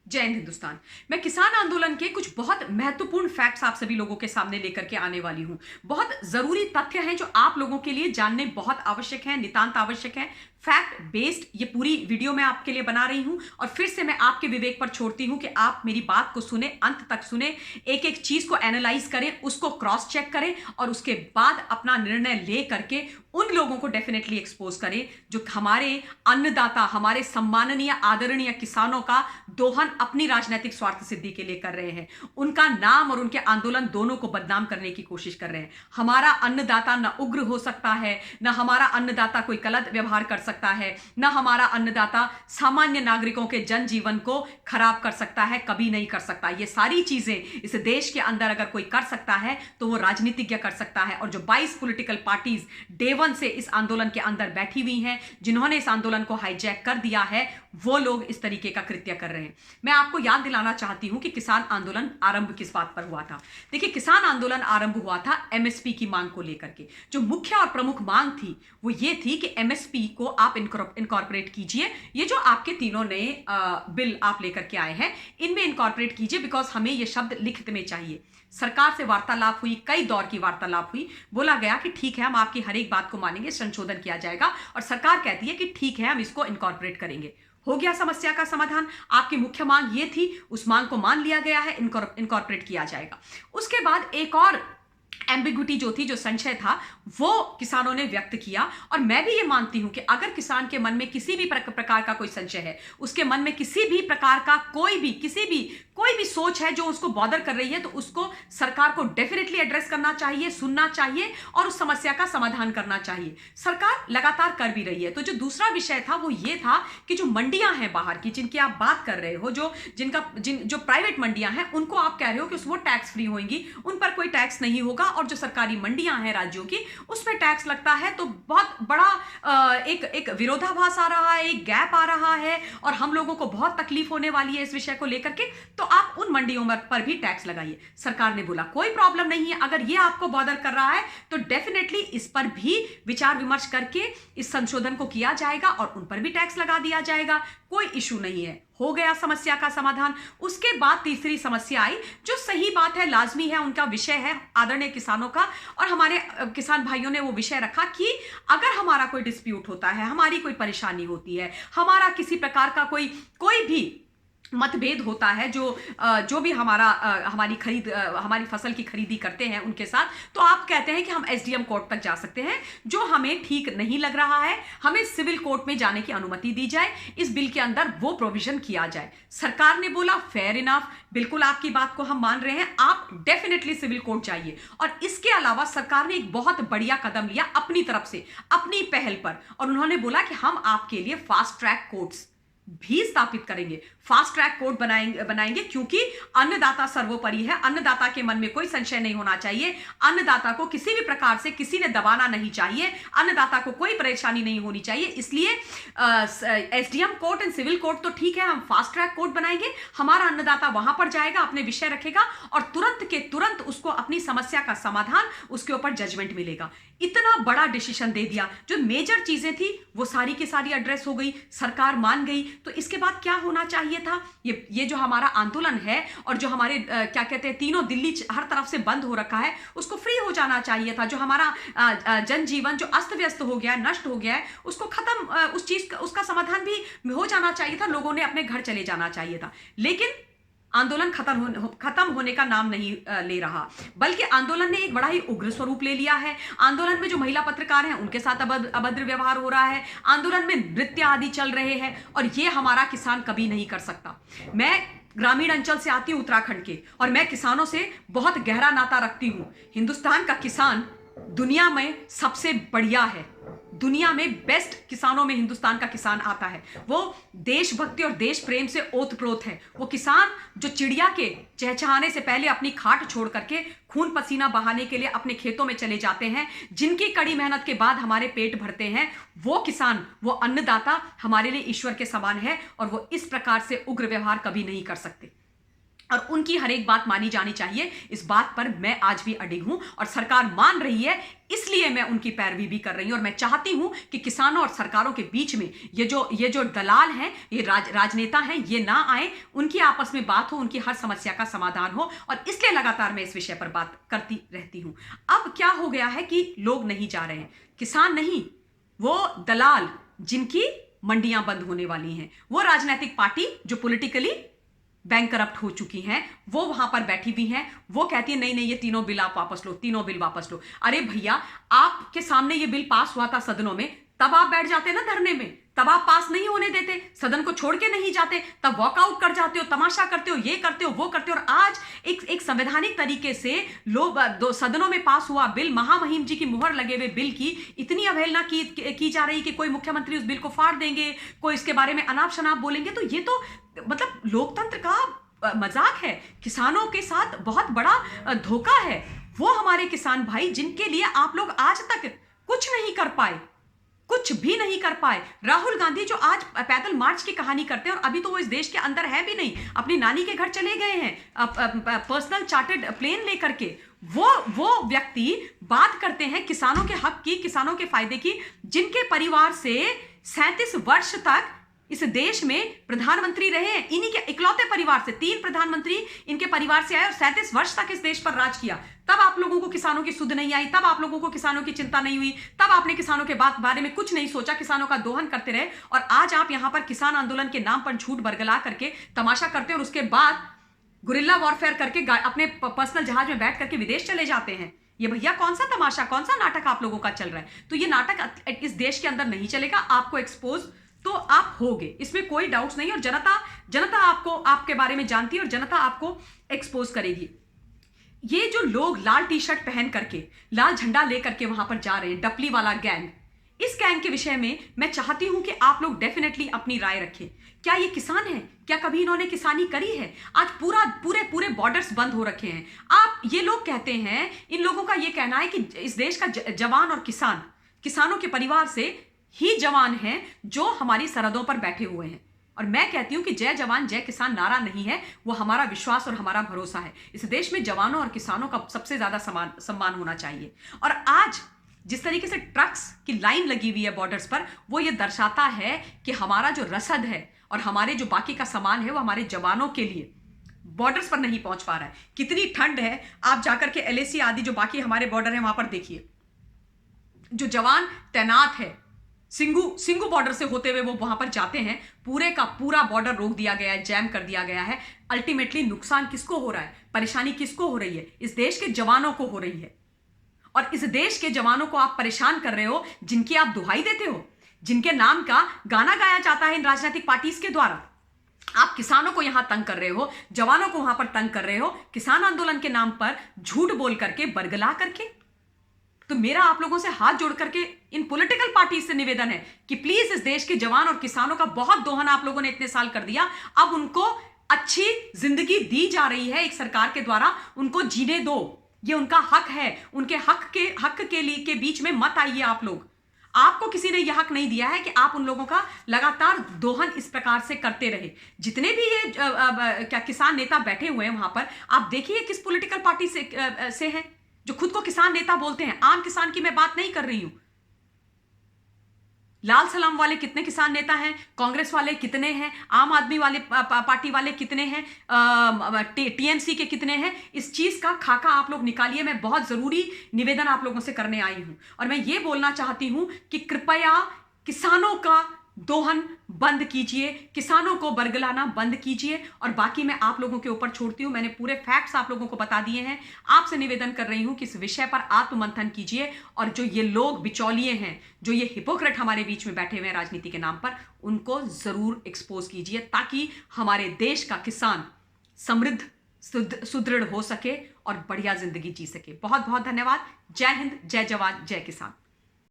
जय हिंद हिंदुस्तान। मैं किसान आंदोलन के कुछ बहुत महत्वपूर्ण फैक्ट्स आप सभी लोगों के सामने लेकर के आने वाली हूं। बहुत जरूरी तथ्य हैं जो आप लोगों के लिए जानने बहुत आवश्यक हैं, नितांत आवश्यक हैं। फैक्ट बेस्ड ये पूरी वीडियो मैं आपके लिए बना रही हूं और फिर से मैं आपके विवेक पर छोड़ती हूं कि आप मेरी बात को सुने, अंत तक सुने, एक एक चीज को एनालाइज करें, उसको क्रॉस चेक करें और उसके बाद अपना निर्णय ले करके उन लोगों को डेफिनेटली एक्सपोज करें जो हमारे अन्नदाता, हमारे सम्माननीय आदरणीय किसानों का दोहन अपनी राजनीतिक स्वार्थ सिद्धि के लिए कर रहे हैं। उनका नाम और उनके आंदोलन दोनों को बदनाम करने की कोशिश कर रहे हैं। हमारा अन्नदाता न उग्र हो सकता है, न हमारा अन्नदाता कोई गलत व्यवहार कर सकता है, न हमारा अन्नदाता सामान्य नागरिकों के जनजीवन को खराब कर सकता है, कभी नहीं कर सकता। ये सारी चीजें इस देश के अंदर अगर कोई कर सकता है तो वो राजनीतिज्ञ कर सकता है। और जो 22 पॉलिटिकल पार्टीज डे वन से इस आंदोलन के अंदर बैठी हुई हैं, जिन्होंने इस आंदोलन को हाईजैक कर दिया है, वो लोग इस तरीके का कृत्य कर रहे हैं। मैं आपको याद दिलाना चाहती हूं कि किसान आंदोलन आरंभ किस बात पर हुआ था। देखिए, किसान आंदोलन आरंभ हुआ था एमएसपी की मांग को लेकर के। जो मुख्य और प्रमुख मांग थी वो ये थी कि एमएसपी को आप इनकॉर्पोरेट कीजिए। ये जो आपके तीनों नए बिल आप लेकर के आए हैं, इनमें इनकॉर्पोरेट कीजिए, बिकॉज हमें ये शब्द लिखित में चाहिए। सरकार से वार्तालाप हुई, कई दौर की वार्तालाप हुई। बोला गया कि ठीक है, हम आपकी हर एक बात को मानेंगे, संशोधन किया जाएगा। और सरकार कहती है कि ठीक है, हम इसको इनकॉर्पोरेट करेंगे। हो गया समस्या का समाधान। आपकी मुख्य मांग ये थी, उस मांग को मान लिया गया है, इनकॉर्पोरेट किया जाएगा। उसके बाद एक और एम्बिग्विटी जो थी, जो संशय था, वो किसानों ने व्यक्त किया। और मैं भी ये मानती हूं कि अगर किसान के मन में किसी भी प्रकार का कोई संशय है, उसके मन में किसी भी प्रकार का कोई भी सोच है जो उसको बॉदर कर रही है, तो उसको सरकार को डेफिनेटली एड्रेस करना चाहिए, सुनना चाहिए और उस समस्या का समाधान करना चाहिए। सरकार लगातार कर भी रही है। तो जो दूसरा विषय था वो ये था कि जो मंडियां हैं बाहर की, जिनकी आप बात कर रहे हो, जो प्राइवेट मंडियां हैं, उनको आप कह रहे हो कि वो टैक्स फ्री होंगी, उन पर कोई टैक्स नहीं होगा। और जो सरकारी मंडियां हैं राज्यों की, उसमें टैक्स लगता है। तो बहुत बड़ा एक विरोधाभास आ रहा है, एक गैप आ रहा है और हम लोगों को बहुत तकलीफ होने वाली है इस विषय को लेकर के। तो आप उन मंडियों पर भी टैक्स लगाइए। सरकार ने बोला कोई प्रॉब्लम नहीं है, अगर ये आपको बॉदर कर रहा है तो डेफिनेटली इस पर भी विचार विमर्श करके इस संशोधन को किया जाएगा और उन पर भी टैक्स लगा दिया जाएगा। कोई इशू नहीं है। हो गया समस्या का समाधान। उसके बाद तीसरी समस्या आई, जो सही बात है, लाजमी है, उनका विषय है आदरणीय किसानों का। और हमारे किसान भाइयों ने वो विषय रखा कि अगर हमारा कोई डिस्प्यूट होता है, हमारी कोई परेशानी होती है, हमारा किसी प्रकार का कोई भी मतभेद होता है, जो भी हमारी फसल की खरीदी करते हैं उनके साथ, तो आप कहते हैं कि हम एसडीएम कोर्ट तक जा सकते हैं। जो हमें ठीक नहीं लग रहा है, हमें सिविल कोर्ट में जाने की अनुमति दी जाए। इस बिल के अंदर वो प्रोविजन किया जाए। सरकार ने बोला फेयर इनफ, बिल्कुल आपकी बात को हम मान रहे हैं, आप डेफिनेटली सिविल कोर्ट जाइए। और इसके अलावा सरकार ने एक बहुत बढ़िया कदम लिया अपनी तरफ से, अपनी पहल पर, और उन्होंने बोला कि हम आपके लिए फास्ट ट्रैक कोर्ट्स भी स्थापित करेंगे, फास्ट ट्रैक कोर्ट बनाएंगे, क्योंकि अन्नदाता सर्वोपरि है। अन्नदाता के मन में कोई संशय नहीं होना चाहिए। अन्नदाता को किसी भी प्रकार से किसी ने दबाना नहीं चाहिए, अन्नदाता को कोई परेशानी नहीं होनी चाहिए। इसलिए SDM court and civil court तो ठीक है, हम फास्ट ट्रैक कोर्ट बनाएंगे। हमारा अन्नदाता वहां पर जाएगा, अपने विषय रखेगा और तुरंत के तुरंत उसको अपनी समस्या का समाधान, उसके ऊपर जजमेंट मिलेगा। इतना बड़ा डिसीजन दे दिया। जो मेजर चीजें थी वो सारी की सारी एड्रेस हो गई, सरकार मान गई। तो इसके बाद क्या होना चाहिए था? ये जो हमारा आंदोलन है और जो हमारे क्या कहते हैं, तीनों दिल्ली हर तरफ से बंद हो रखा है, उसको फ्री हो जाना चाहिए था। जो हमारा जनजीवन जो अस्त व्यस्त हो गया है, नष्ट हो गया है, उसको खत्म, उसका समाधान भी हो जाना चाहिए था। लोगों ने अपने घर चले जाना चाहिए था। लेकिन आंदोलन खत्म होने का नाम नहीं ले रहा, बल्कि आंदोलन ने एक बड़ा ही उग्र स्वरूप ले लिया है। आंदोलन में जो महिला पत्रकार हैं उनके साथ अभद्र व्यवहार हो रहा है। आंदोलन में नृत्य आदि चल रहे हैं और ये हमारा किसान कभी नहीं कर सकता। मैं ग्रामीण अंचल से आती हूं, उत्तराखंड के, और मैं किसानों से बहुत गहरा नाता रखती हूं। हिंदुस्तान का किसान दुनिया में सबसे बढ़िया है। दुनिया में बेस्ट किसानों में हिंदुस्तान का किसान आता है। वो देशभक्ति और देश प्रेम से ओतप्रोत है। वो किसान जो चिड़िया के चहचहाने से पहले अपनी खाट छोड़ करके खून पसीना बहाने के लिए अपने खेतों में चले जाते हैं, जिनकी कड़ी मेहनत के बाद हमारे पेट भरते हैं, वो किसान, वो अन्नदाता हमारे लिए ईश्वर के समान है और वो इस प्रकार से उग्र व्यवहार कभी नहीं कर सकते। और उनकी हर एक बात मानी जानी चाहिए। इस बात पर मैं आज भी अडिग हूं और सरकार मान रही है, इसलिए मैं उनकी पैरवी भी कर रही हूं। और मैं चाहती हूं कि किसानों और सरकारों के बीच में ये जो दलाल हैं, ये राजनेता हैं, ये ना आए, उनकी आपस में बात हो, उनकी हर समस्या का समाधान हो। और इसलिए लगातार मैं इस विषय पर बात करती रहती हूं। अब क्या हो गया है कि लोग नहीं जा रहे हैं, किसान नहीं, वो दलाल जिनकी मंडियां बंद होने वाली हैं, वो राजनीतिक पार्टी जो पॉलिटिकली बैंक करप्ट हो चुकी हैं, वो वहां पर बैठी हुई हैं। वो कहती है नहीं नहीं, ये तीनों बिल आप वापस लो, तीनों बिल वापस लो। अरे भैया, आपके सामने ये बिल पास हुआ था सदनों में, तब आप बैठ जाते ना धरने में, तब आप पास नहीं होने देते, सदन को छोड़ के नहीं जाते, तब वॉकआउट कर जाते हो, तमाशा करते हो, ये करते हो, वो करते हो। और आज एक संवैधानिक तरीके से लोग दो सदनों में पास हुआ बिल, महामहिम जी की मुहर लगे हुए बिल की इतनी अवहेलना की जा रही कि कोई मुख्यमंत्री उस बिल को फाड़ देंगे, कोई इसके बारे में अनाप शनाप बोलेंगे। तो ये तो मतलब लोकतंत्र का मजाक है, किसानों के साथ बहुत बड़ा धोखा है। वो हमारे किसान भाई जिनके लिए आप लोग आज तक कुछ नहीं कर पाए, कुछ भी नहीं कर पाए। राहुल गांधी जो आज पैदल मार्च की कहानी करते हैं, और अभी तो वो इस देश के अंदर है भी नहीं, अपनी नानी के घर चले गए हैं पर्सनल चार्टर्ड प्लेन लेकर के। वो व्यक्ति बात करते हैं किसानों के हक की, किसानों के फायदे की, जिनके परिवार से 37 वर्ष तक इस देश में प्रधानमंत्री रहे हैं। इन्हीं के इकलौते परिवार से 3 प्रधानमंत्री इनके परिवार से आए और 37 वर्ष तक इस देश पर राज किया। तब आप लोगों को किसानों की सुध नहीं आई, तब आप लोगों को किसानों की चिंता नहीं हुई, तब आपने किसानों के बारे में कुछ नहीं सोचा, किसानों का दोहन करते रहे। और आज आप यहां पर किसान आंदोलन के नाम पर झूठ बरगला करके तमाशा करते हैं, और उसके बाद गुरिल्ला वॉरफेयर करके अपने पर्सनल जहाज में बैठ करके विदेश चले जाते हैं। ये भैया कौन सा तमाशा, कौन सा नाटक आप लोगों का चल रहा है? तो ये नाटक इस देश के अंदर नहीं चलेगा। आपको एक्सपोज तो आप होगे, इसमें कोई डाउट्स नहीं। और जनता आपको, आपके बारे में जानती है, और जनता आपको एक्सपोज करेगी। ये जो लोग लाल टी शर्ट पहन करके, लाल झंडा लेकर के वहां पर जा रहे हैं, डपली वाला गैंग, इस गैंग के विषय में मैं चाहती हूं कि आप लोग डेफिनेटली अपनी राय रखें। क्या ये किसान है? क्या कभी इन्होंने किसानी करी है? आज पूरे बॉर्डर्स बंद हो रखे हैं। आप ये लोग कहते हैं, इन लोगों का ये कहना है कि इस देश का जवान और किसानों के परिवार से ही जवान हैं जो हमारी सरहदों पर बैठे हुए हैं। और मैं कहती हूं कि जय जवान जय किसान नारा नहीं है, वो हमारा विश्वास और हमारा भरोसा है। इस देश में जवानों और किसानों का सबसे ज्यादा सम्मान होना चाहिए। और आज जिस तरीके से ट्रक्स की लाइन लगी हुई है बॉर्डर्स पर, वो ये दर्शाता है कि हमारा जो रसद है और हमारे जो बाकी का सामान है, वो हमारे जवानों के लिए बॉर्डर्स पर नहीं पहुंच पा रहा है। कितनी ठंड है, आप जाकर के LAC आदि जो बाकी हमारे बॉर्डर है वहां पर देखिए, जो जवान तैनात है, सिंगू बॉर्डर से होते हुए वो वहां पर जाते हैं, पूरे का पूरा बॉर्डर रोक दिया गया है, जैम कर दिया गया है। अल्टीमेटली नुकसान किसको हो रहा है, परेशानी किसको हो रही है? इस देश के जवानों को हो रही है। और इस देश के जवानों को आप परेशान कर रहे हो, जिनकी आप दुहाई देते हो, जिनके नाम का गाना गाया जाता है इन राजनीतिक पार्टीज के द्वारा। आप किसानों को यहां तंग कर रहे हो, जवानों को वहां पर तंग कर रहे हो, किसान आंदोलन के नाम पर झूठ बोल करके, बरगला करके। तो मेरा आप लोगों से हाथ जोड़ करके इन पॉलिटिकल पार्टीज से निवेदन है कि प्लीज इस देश के जवान और किसानों का बहुत दोहन आप लोगों ने इतने साल कर दिया, अब उनको अच्छी जिंदगी दी जा रही है एक सरकार के द्वारा, उनको जीने दो। ये उनका हक है, उनके हक के लिए के बीच में मत आइए आप लोग। आपको किसी ने यह हक नहीं दिया है कि आप उन लोगों का लगातार दोहन इस प्रकार से करते रहे। जितने भी ये क्या किसान नेता बैठे हुए हैं वहां पर, आप देखिए किस पॉलिटिकल पार्टी से हैं, जो खुद को किसान नेता बोलते हैं। आम किसान की मैं बात नहीं कर रही हूं। लाल सलाम वाले कितने किसान नेता हैं, कांग्रेस वाले कितने हैं, आम आदमी वाले पार्टी वाले कितने हैं, TMC के कितने हैं। इस चीज का खाका आप लोग निकालिए। मैं बहुत जरूरी निवेदन आप लोगों से करने आई हूं, और मैं ये बोलना चाहती हूं कि कृपया किसानों का दोहन बंद कीजिए, किसानों को बरगलाना बंद कीजिए। और बाकी मैं आप लोगों के ऊपर छोड़ती हूं। मैंने पूरे फैक्ट्स आप लोगों को बता दिए हैं। आपसे निवेदन कर रही हूं कि इस विषय पर आत्ममंथन कीजिए, और जो ये लोग बिचौलिए हैं, जो ये हिपोक्रेट हमारे बीच में बैठे हुए हैं राजनीति के नाम पर, उनको जरूर एक्सपोज कीजिए, ताकि हमारे देश का किसान समृद्ध, सुदृढ़ हो सके और बढ़िया जिंदगी जी सके। बहुत बहुत धन्यवाद। जय हिंद, जय जवान, जय किसान।